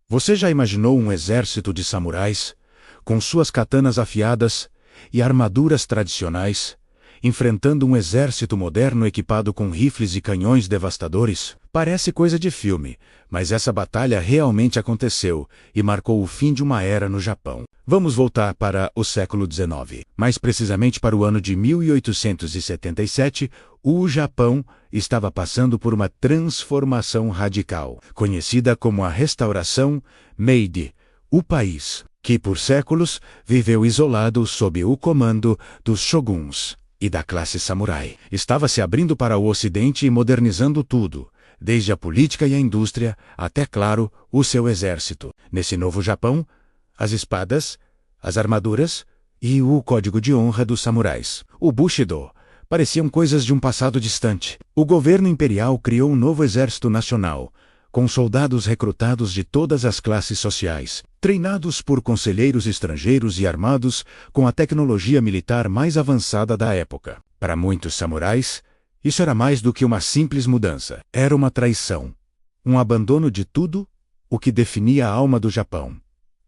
Você já imaginou um exército de samurais, com suas katanas afiadas e armaduras tradicionais, enfrentando um exército moderno equipado com rifles e canhões devastadores? Parece coisa de filme, mas essa batalha realmente aconteceu e marcou o fim de uma era no Japão. Vamos voltar para o século XIX, mais precisamente para o ano de 1877. O Japão estava passando por uma transformação radical, conhecida como a Restauração Meiji. O país, que por séculos viveu isolado sob o comando dos shoguns e da classe samurai, estava se abrindo para o Ocidente e modernizando tudo, desde a política e a indústria até, claro, o seu exército. Nesse novo Japão, as espadas, as armaduras e o código de honra dos samurais, o Bushido, pareciam coisas de um passado distante. O governo imperial criou um novo exército nacional, com soldados recrutados de todas as classes sociais, treinados por conselheiros estrangeiros e armados com a tecnologia militar mais avançada da época. Para muitos samurais, isso era mais do que uma simples mudança. Era uma traição, um abandono de tudo o que definia a alma do Japão.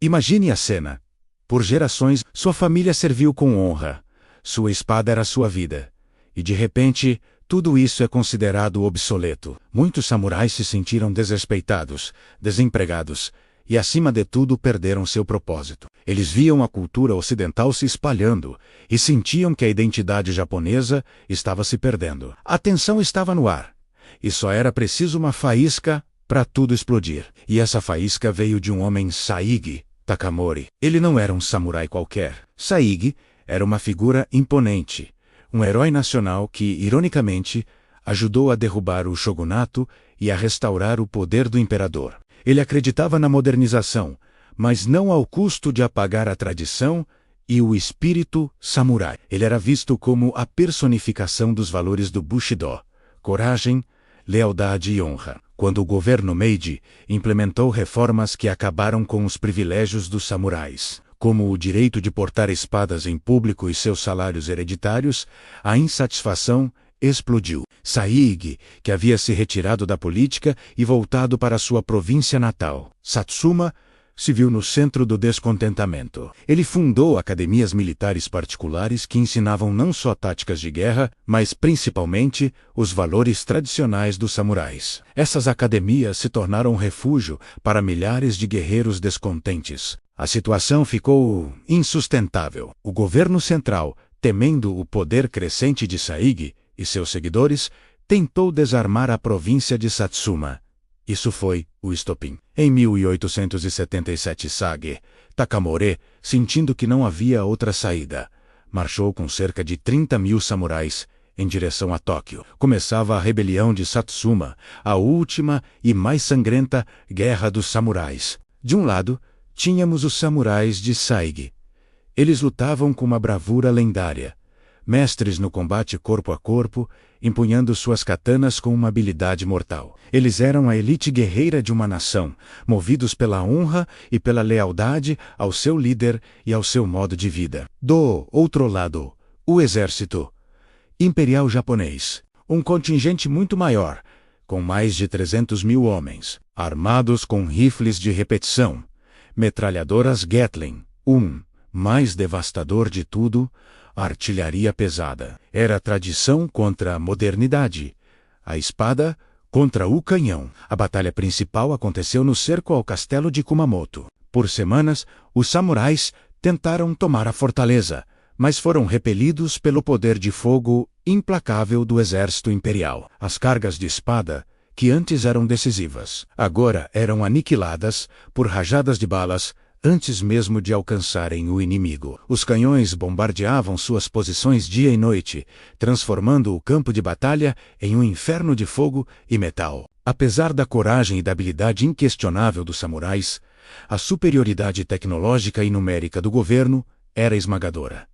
Imagine a cena. Por gerações, sua família serviu com honra, sua espada era sua vida. E de repente, tudo isso é considerado obsoleto. Muitos samurais se sentiram desrespeitados, desempregados e, acima de tudo, perderam seu propósito. Eles viam a cultura ocidental se espalhando e sentiam que a identidade japonesa estava se perdendo. A tensão estava no ar, e só era preciso uma faísca para tudo explodir. E essa faísca veio de um homem, Saigi Takamori. Ele não era um samurai qualquer. Saigi era uma figura imponente, um herói nacional que, ironicamente, ajudou a derrubar o shogunato e a restaurar o poder do imperador. Ele acreditava na modernização, mas não ao custo de apagar a tradição e o espírito samurai. Ele era visto como a personificação dos valores do Bushido: coragem, lealdade e honra. Quando o governo Meiji implementou reformas que acabaram com os privilégios dos samurais, como o direito de portar espadas em público e seus salários hereditários, a insatisfação explodiu. Saigi, que havia se retirado da política e voltado para sua província natal, Satsuma, se viu no centro do descontentamento. Ele fundou academias militares particulares que ensinavam não só táticas de guerra, mas principalmente os valores tradicionais dos samurais. Essas academias se tornaram um refúgio para milhares de guerreiros descontentes. A situação ficou insustentável. O governo central, temendo o poder crescente de Saigi e seus seguidores, tentou desarmar a província de Satsuma. Isso foi o estopim. Em 1877, Sage Takamori, sentindo que não havia outra saída, marchou com cerca de 30.000 samurais em direção a Tóquio. Começava a rebelião de Satsuma, a última e mais sangrenta guerra dos samurais. De um lado, tínhamos os samurais de Saigi. Eles lutavam com uma bravura lendária, mestres no combate corpo a corpo, empunhando suas katanas com uma habilidade mortal. Eles eram a elite guerreira de uma nação, movidos pela honra e pela lealdade ao seu líder e ao seu modo de vida. Do outro lado, o exército imperial japonês, um contingente muito maior, com mais de 300.000 homens, armados com rifles de repetição, metralhadoras Gatling, mais devastador de tudo, a artilharia pesada. Era a tradição contra a modernidade, a espada contra o canhão. A batalha principal aconteceu no cerco ao castelo de Kumamoto. Por semanas, os samurais tentaram tomar a fortaleza, mas foram repelidos pelo poder de fogo implacável do exército imperial. As cargas de espada, que antes eram decisivas, agora eram aniquiladas por rajadas de balas antes mesmo de alcançarem o inimigo. Os canhões bombardeavam suas posições dia e noite, transformando o campo de batalha em um inferno de fogo e metal. Apesar da coragem e da habilidade inquestionável dos samurais, a superioridade tecnológica e numérica do governo era esmagadora.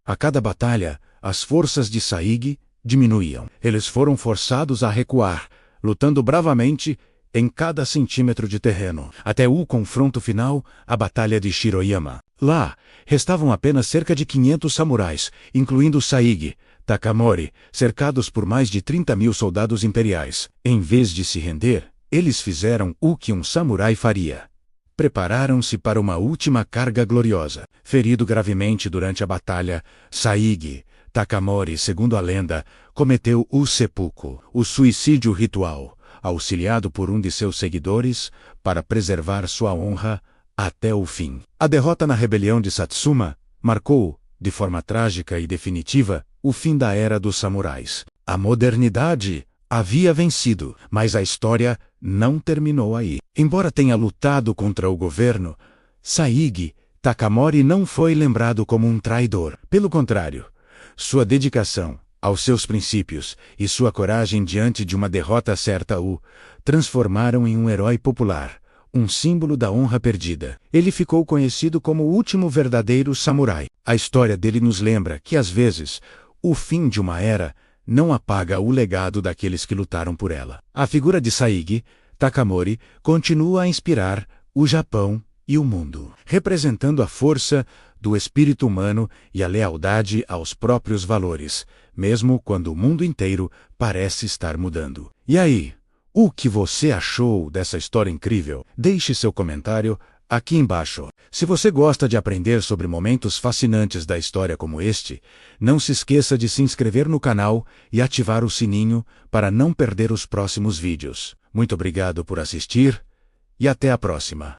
A cada batalha, as forças de Saigi diminuíam. Eles foram forçados a recuar, lutando bravamente em cada centímetro de terreno, até o confronto final, a Batalha de Shiroyama. Lá, restavam apenas cerca de 500 samurais, incluindo Saigi Takamori, cercados por mais de 30.000 soldados imperiais. Em vez de se render, eles fizeram o que um samurai faria: prepararam-se para uma última carga gloriosa. Ferido gravemente durante a batalha, Saigi Takamori, segundo a lenda, cometeu o seppuku, o suicídio ritual, auxiliado por um de seus seguidores, para preservar sua honra até o fim. A derrota na rebelião de Satsuma marcou, de forma trágica e definitiva, o fim da era dos samurais. A modernidade havia vencido, mas a história não terminou aí. Embora tenha lutado contra o governo, Saigi Takamori não foi lembrado como um traidor. Pelo contrário, sua dedicação aos seus princípios e sua coragem diante de uma derrota certa o transformaram em um herói popular, um símbolo da honra perdida. Ele ficou conhecido como o último verdadeiro samurai. A história dele nos lembra que, às vezes, o fim de uma era não apaga o legado daqueles que lutaram por ela. A figura de Saigi Takamori continua a inspirar o Japão e o mundo, representando a força do espírito humano e a lealdade aos próprios valores, mesmo quando o mundo inteiro parece estar mudando. E aí, o que você achou dessa história incrível? Deixe seu comentário aqui embaixo. Se você gosta de aprender sobre momentos fascinantes da história como este, não se esqueça de se inscrever no canal e ativar o sininho para não perder os próximos vídeos. Muito obrigado por assistir e até a próxima.